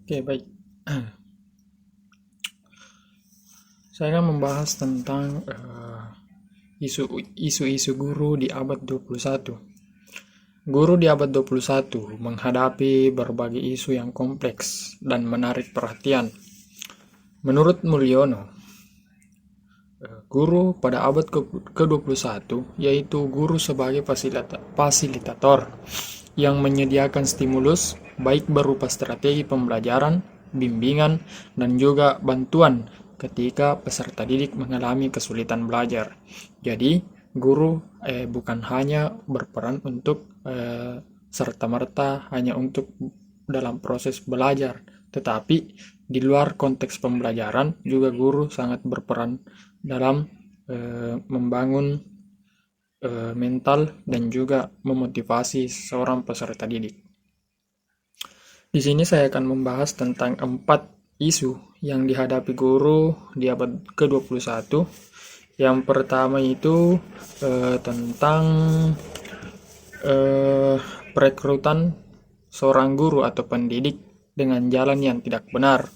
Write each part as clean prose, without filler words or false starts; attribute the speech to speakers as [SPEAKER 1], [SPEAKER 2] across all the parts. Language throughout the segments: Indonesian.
[SPEAKER 1] Oke, baik. Saya akan membahas tentang isu-isu guru di abad 21. Guru di abad 21 menghadapi berbagai isu yang kompleks dan menarik perhatian. Menurut Mulyono, guru pada abad ke-21 yaitu guru sebagai fasilitator yang menyediakan stimulus baik berupa strategi pembelajaran, bimbingan, dan juga bantuan ketika peserta didik mengalami kesulitan belajar. Jadi, guru bukan hanya berperan untuk serta-merta hanya untuk dalam proses belajar, tetapi di luar konteks pembelajaran juga guru sangat berperan dalam membangun mental dan juga memotivasi seorang peserta didik. Di sini saya akan membahas tentang 4 isu yang dihadapi guru di abad ke-21. Yang pertama itu tentang perekrutan seorang guru atau pendidik dengan jalan yang tidak benar.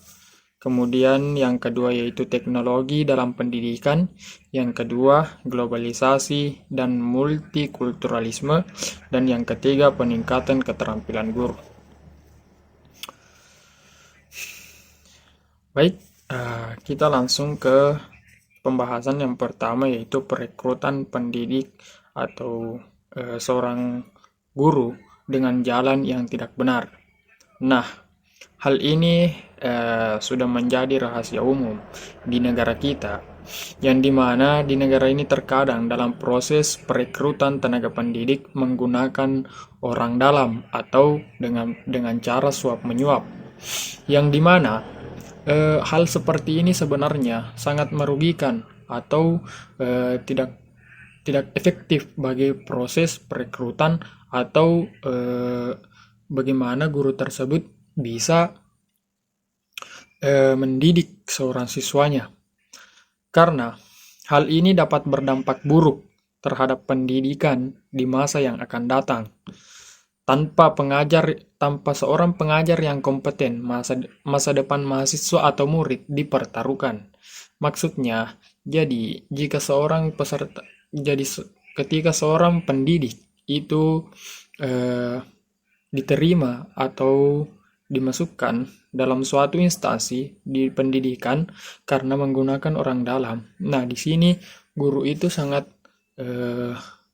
[SPEAKER 1] Kemudian yang kedua yaitu teknologi dalam pendidikan, yang kedua globalisasi dan multikulturalisme, dan yang ketiga peningkatan keterampilan guru. Baik, kita langsung ke pembahasan yang pertama yaitu perekrutan pendidik atau seorang guru dengan jalan yang tidak benar. Nah, hal ini sudah menjadi rahasia umum di negara kita, yang dimana di negara ini terkadang dalam proses perekrutan tenaga pendidik menggunakan orang dalam atau dengan cara suap menyuap, yang dimana hal seperti ini sebenarnya sangat merugikan atau tidak efektif bagi proses perekrutan atau bagaimana guru tersebut bisa mendidik seorang siswanya, karena hal ini dapat berdampak buruk terhadap pendidikan di masa yang akan datang. Tanpa seorang pengajar yang kompeten, masa depan mahasiswa atau murid dipertaruhkan. Maksudnya, jadi ketika seorang pendidik itu diterima atau dimasukkan dalam suatu instansi di pendidikan karena menggunakan orang dalam. Nah, di sini guru itu sangat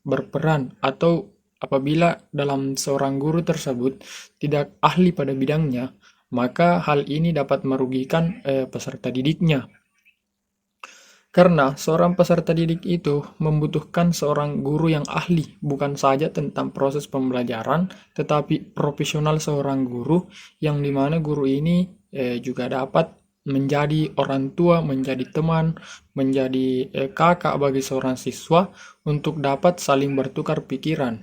[SPEAKER 1] berperan, atau apabila dalam seorang guru tersebut tidak ahli pada bidangnya, maka hal ini dapat merugikan peserta didiknya. Karena seorang peserta didik itu membutuhkan seorang guru yang ahli, bukan saja tentang proses pembelajaran, tetapi profesional seorang guru, yang dimana guru ini juga dapat menjadi orang tua, menjadi teman, menjadi kakak bagi seorang siswa untuk dapat saling bertukar pikiran.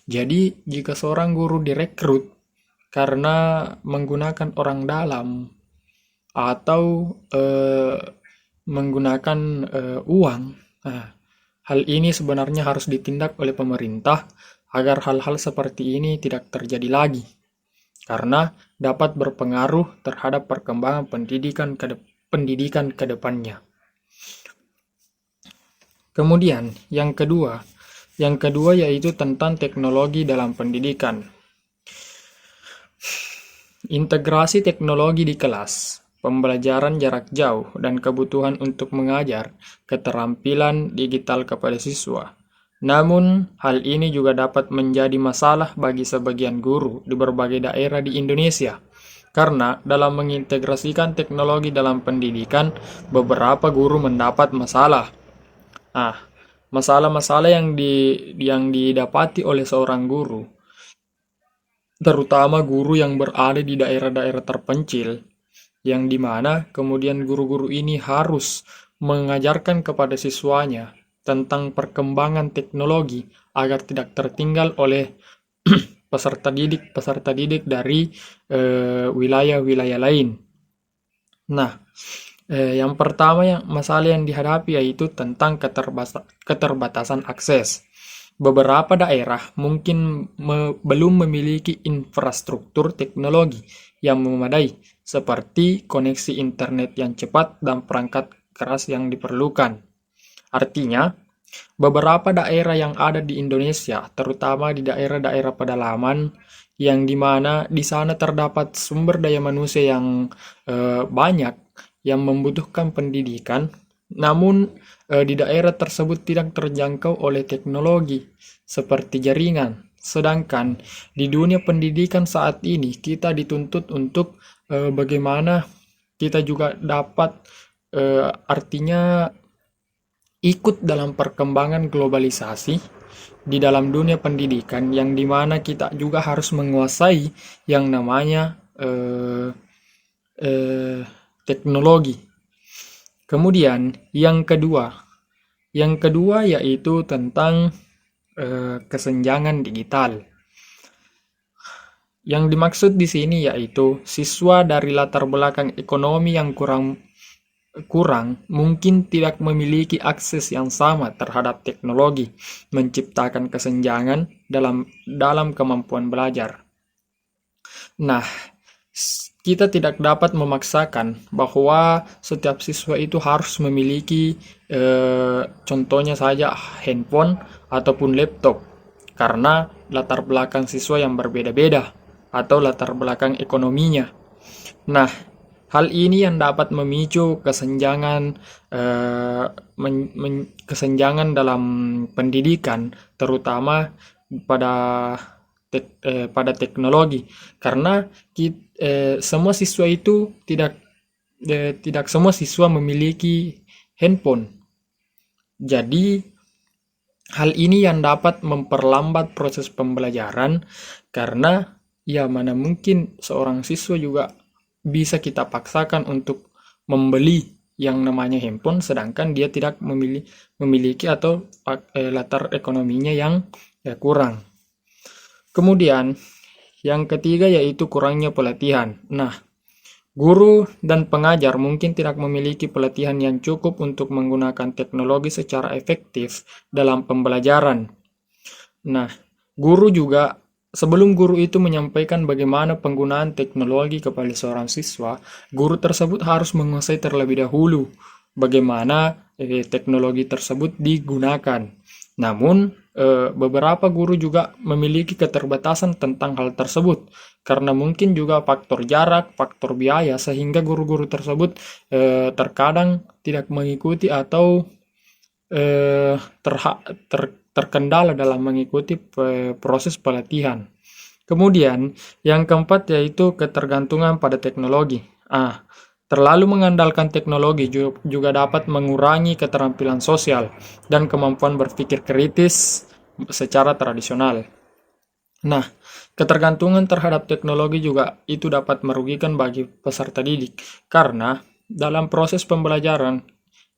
[SPEAKER 1] Jadi, jika seorang guru direkrut karena menggunakan orang dalam atau menggunakan uang, hal ini sebenarnya harus ditindak oleh pemerintah agar hal-hal seperti ini tidak terjadi lagi, karena dapat berpengaruh terhadap perkembangan pendidikan ke depannya. Kemudian, yang kedua yaitu tentang teknologi dalam pendidikan. Integrasi teknologi di kelas, pembelajaran jarak jauh, dan kebutuhan untuk mengajar keterampilan digital kepada siswa. Namun, hal ini juga dapat menjadi masalah bagi sebagian guru di berbagai daerah di Indonesia, karena dalam mengintegrasikan teknologi dalam pendidikan, beberapa guru mendapat masalah. Masalah-masalah yang didapati oleh seorang guru, terutama guru yang berada di daerah-daerah terpencil, yang dimana kemudian guru-guru ini harus mengajarkan kepada siswanya tentang perkembangan teknologi agar tidak tertinggal oleh peserta didik dari wilayah-wilayah lain. Nah, yang pertama masalah yang dihadapi yaitu tentang keterbatasan akses. Beberapa daerah mungkin belum memiliki infrastruktur teknologi yang memadai, seperti koneksi internet yang cepat dan perangkat keras yang diperlukan. Artinya, beberapa daerah yang ada di Indonesia, terutama di daerah-daerah pedalaman, yang dimana di sana terdapat sumber daya manusia yang banyak, yang membutuhkan pendidikan, namun di daerah tersebut tidak terjangkau oleh teknologi seperti jaringan. Sedangkan di dunia pendidikan saat ini kita dituntut untuk bagaimana kita juga dapat artinya ikut dalam perkembangan globalisasi di dalam dunia pendidikan, yang dimana kita juga harus menguasai yang namanya teknologi. Kemudian yang kedua yaitu tentang kesenjangan digital. Yang dimaksud di sini yaitu siswa dari latar belakang ekonomi yang kurang mungkin tidak memiliki akses yang sama terhadap teknologi, menciptakan kesenjangan dalam kemampuan belajar. Nah, kita tidak dapat memaksakan bahwa setiap siswa itu harus memiliki contohnya saja handphone ataupun laptop, karena latar belakang siswa yang berbeda-beda atau latar belakang ekonominya. Nah, hal ini yang dapat memicu kesenjangan dalam pendidikan, terutama pada teknologi, karena semua siswa itu tidak semua siswa memiliki handphone. Jadi hal ini yang dapat memperlambat proses pembelajaran, karena ya mana mungkin seorang siswa juga bisa kita paksakan untuk membeli yang namanya handphone, sedangkan dia tidak memiliki atau latar ekonominya yang kurang. Kemudian yang ketiga yaitu kurangnya pelatihan. Nah, guru dan pengajar mungkin tidak memiliki pelatihan yang cukup untuk menggunakan teknologi secara efektif dalam pembelajaran. Nah, sebelum guru itu menyampaikan bagaimana penggunaan teknologi kepada seorang siswa, guru tersebut harus menguasai terlebih dahulu bagaimana teknologi tersebut digunakan. Namun, beberapa guru juga memiliki keterbatasan tentang hal tersebut, karena mungkin juga faktor jarak, faktor biaya, sehingga guru-guru tersebut terkadang tidak mengikuti atau terkendala dalam mengikuti proses pelatihan. Kemudian yang keempat yaitu ketergantungan pada teknologi. Terlalu mengandalkan teknologi juga dapat mengurangi keterampilan sosial dan kemampuan berpikir kritis secara tradisional. Nah, ketergantungan terhadap teknologi juga itu dapat merugikan bagi peserta didik, karena dalam proses pembelajaran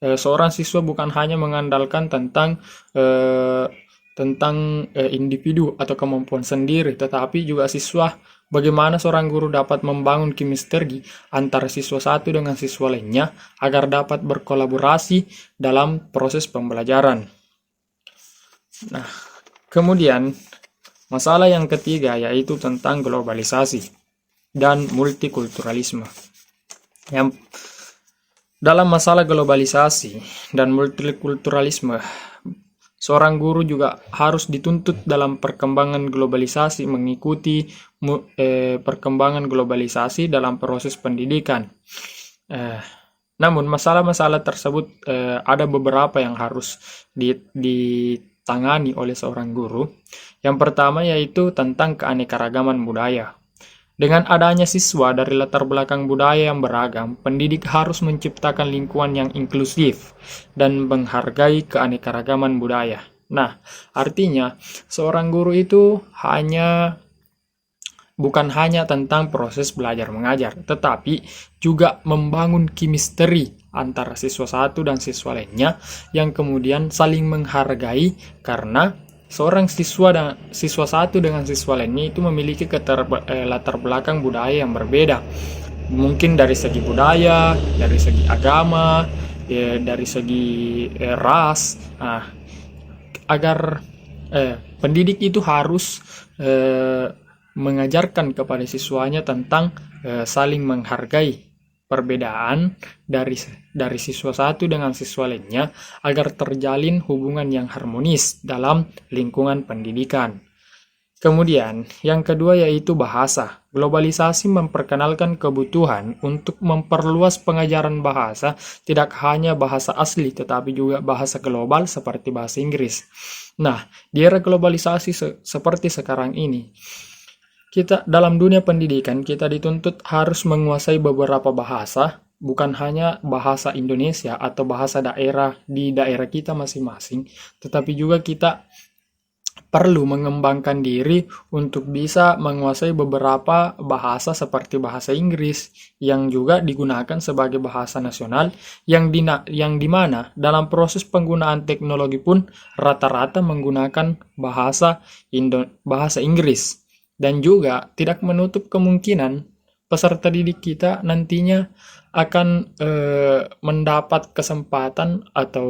[SPEAKER 1] seorang siswa bukan hanya mengandalkan tentang individu atau kemampuan sendiri, tetapi juga bagaimana seorang guru dapat membangun chemistry antara siswa satu dengan siswa lainnya agar dapat berkolaborasi dalam proses pembelajaran. Nah, kemudian masalah yang ketiga yaitu tentang globalisasi dan multikulturalisme. Dalam masalah globalisasi dan multikulturalisme, seorang guru juga harus dituntut dalam perkembangan globalisasi, mengikuti perkembangan globalisasi dalam proses pendidikan. Namun masalah-masalah tersebut ada beberapa yang harus ditangani oleh seorang guru. Yang pertama yaitu tentang keanekaragaman budaya. Dengan adanya siswa dari latar belakang budaya yang beragam, pendidik harus menciptakan lingkungan yang inklusif dan menghargai keanekaragaman budaya. Nah, artinya seorang guru itu bukan hanya tentang proses belajar mengajar, tetapi juga membangun chemistry antara siswa satu dan siswa lainnya yang kemudian saling menghargai, karena seorang siswa satu dengan siswa lainnya itu memiliki latar belakang budaya yang berbeda. Mungkin dari segi budaya, dari segi agama, dari segi ras. Agar pendidik itu harus mengajarkan kepada siswanya tentang saling menghargai perbedaan dari siswa satu dengan siswa lainnya agar terjalin hubungan yang harmonis dalam lingkungan pendidikan. Kemudian, yang kedua yaitu bahasa. Globalisasi memperkenalkan kebutuhan untuk memperluas pengajaran bahasa, tidak hanya bahasa asli, tetapi juga bahasa global seperti bahasa Inggris. Nah, di era globalisasi seperti sekarang ini, kita dalam dunia pendidikan, kita dituntut harus menguasai beberapa bahasa, bukan hanya bahasa Indonesia atau bahasa daerah di daerah kita masing-masing, tetapi juga kita perlu mengembangkan diri untuk bisa menguasai beberapa bahasa seperti bahasa Inggris yang juga digunakan sebagai bahasa nasional yang dimana dalam proses penggunaan teknologi pun rata-rata menggunakan bahasa Inggris, dan juga tidak menutup kemungkinan peserta didik kita nantinya akan mendapat kesempatan atau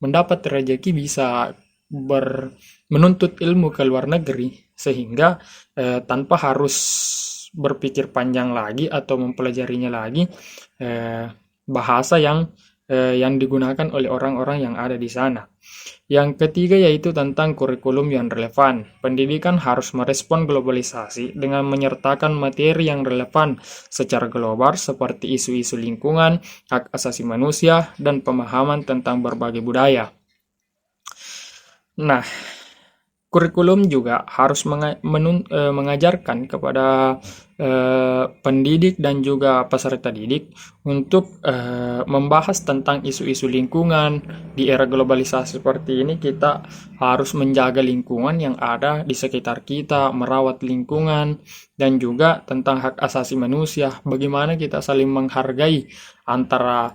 [SPEAKER 1] mendapat rezeki bisa menuntut ilmu ke luar negeri, sehingga tanpa harus berpikir panjang lagi atau mempelajarinya lagi bahasa yang digunakan oleh orang-orang yang ada di sana. Yang ketiga yaitu tentang kurikulum yang relevan. Pendidikan harus merespon globalisasi dengan menyertakan materi yang relevan secara global seperti isu-isu lingkungan, hak asasi manusia, dan pemahaman tentang berbagai budaya. Nah, kurikulum juga harus mengajarkan kepada pendidik dan juga peserta didik untuk membahas tentang isu-isu lingkungan. Di era globalisasi seperti ini, kita harus menjaga lingkungan yang ada di sekitar kita, merawat lingkungan, dan juga tentang hak asasi manusia. Bagaimana kita saling menghargai antara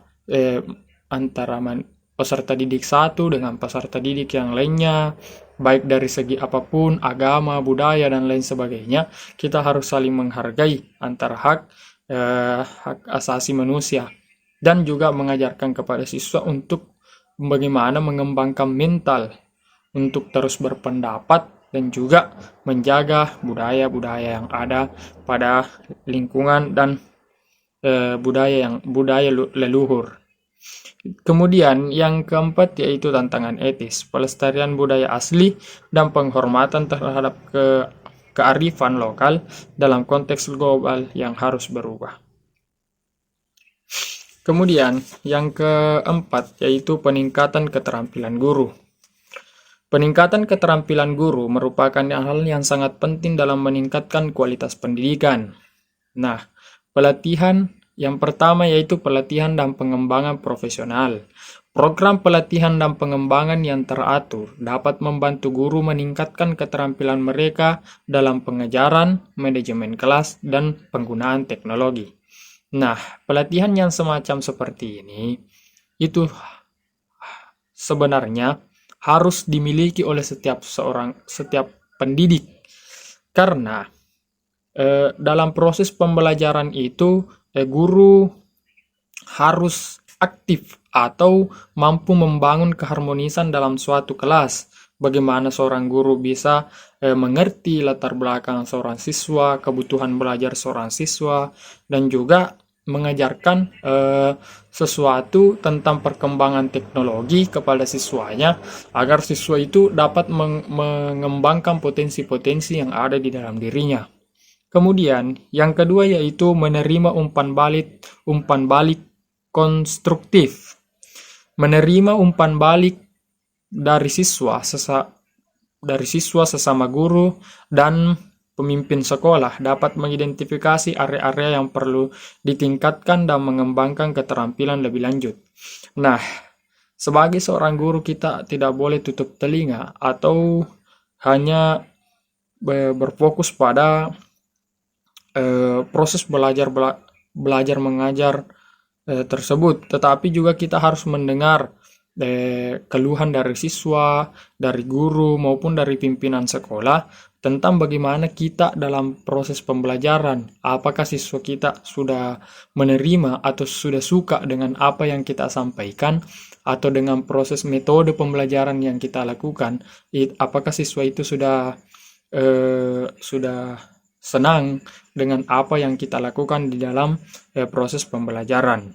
[SPEAKER 1] peserta didik satu dengan peserta didik yang lainnya, baik dari segi apapun, agama, budaya, dan lain sebagainya. Kita harus saling menghargai antara hak asasi manusia, dan juga mengajarkan kepada siswa untuk bagaimana mengembangkan mental untuk terus berpendapat dan juga menjaga budaya-budaya yang ada pada lingkungan dan budaya leluhur. Kemudian yang keempat yaitu tantangan etis, pelestarian budaya asli dan penghormatan terhadap kearifan lokal dalam konteks global yang harus berubah. Kemudian yang keempat yaitu peningkatan keterampilan guru. Peningkatan keterampilan guru merupakan hal yang sangat penting dalam meningkatkan kualitas pendidikan. Nah, pelatihan yang pertama yaitu pelatihan dan pengembangan profesional. Program pelatihan dan pengembangan yang teratur dapat membantu guru meningkatkan keterampilan mereka dalam pengajaran, manajemen kelas, dan penggunaan teknologi. Nah, pelatihan yang semacam seperti ini itu sebenarnya harus dimiliki oleh setiap pendidik, karena dalam proses pembelajaran itu guru harus aktif atau mampu membangun keharmonisan dalam suatu kelas. Bagaimana seorang guru bisa mengerti latar belakang seorang siswa, kebutuhan belajar seorang siswa, dan juga mengajarkan sesuatu tentang perkembangan teknologi kepada siswanya agar siswa itu dapat mengembangkan potensi-potensi yang ada di dalam dirinya. Kemudian, yang kedua yaitu menerima umpan balik konstruktif. Menerima umpan balik dari siswa sesama guru dan pemimpin sekolah dapat mengidentifikasi area-area yang perlu ditingkatkan dan mengembangkan keterampilan lebih lanjut. Nah, sebagai seorang guru kita tidak boleh tutup telinga atau hanya berfokus pada proses belajar mengajar tersebut, tetapi juga kita harus mendengar keluhan dari siswa, dari guru maupun dari pimpinan sekolah tentang bagaimana kita dalam proses pembelajaran. Apakah siswa kita sudah menerima atau sudah suka dengan apa yang kita sampaikan, atau dengan proses metode pembelajaran yang kita lakukan, apakah siswa itu sudah sudah senang dengan apa yang kita lakukan di dalam proses pembelajaran.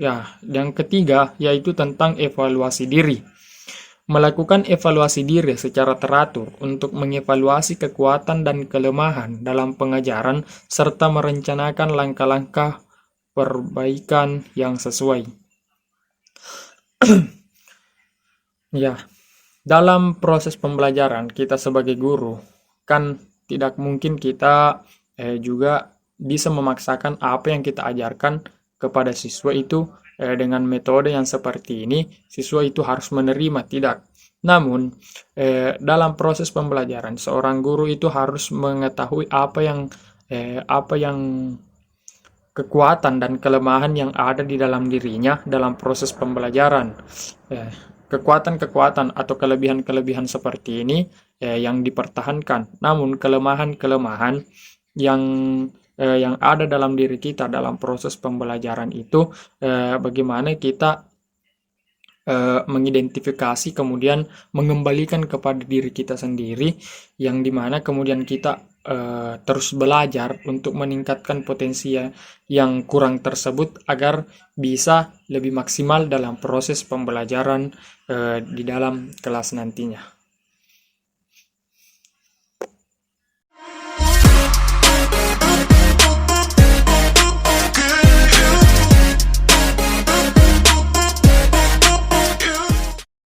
[SPEAKER 1] Ya, yang ketiga yaitu tentang evaluasi diri. Melakukan evaluasi diri secara teratur untuk mengevaluasi kekuatan dan kelemahan dalam pengajaran serta merencanakan langkah-langkah perbaikan yang sesuai. Ya, dalam proses pembelajaran kita sebagai guru kan tidak mungkin kita juga bisa memaksakan apa yang kita ajarkan kepada siswa itu dengan metode yang seperti ini siswa itu harus menerima, tidak. Namun dalam proses pembelajaran seorang guru itu harus mengetahui apa yang kekuatan dan kelemahan yang ada di dalam dirinya dalam proses pembelajaran. Kekuatan-kekuatan atau kelebihan-kelebihan seperti ini yang dipertahankan. Namun kelemahan-kelemahan yang ada dalam diri kita dalam proses pembelajaran itu bagaimana kita mengidentifikasi kemudian mengembalikan kepada diri kita sendiri yang dimana kemudian kita terus belajar untuk meningkatkan potensi yang kurang tersebut agar bisa lebih maksimal dalam proses pembelajaran di dalam kelas nantinya.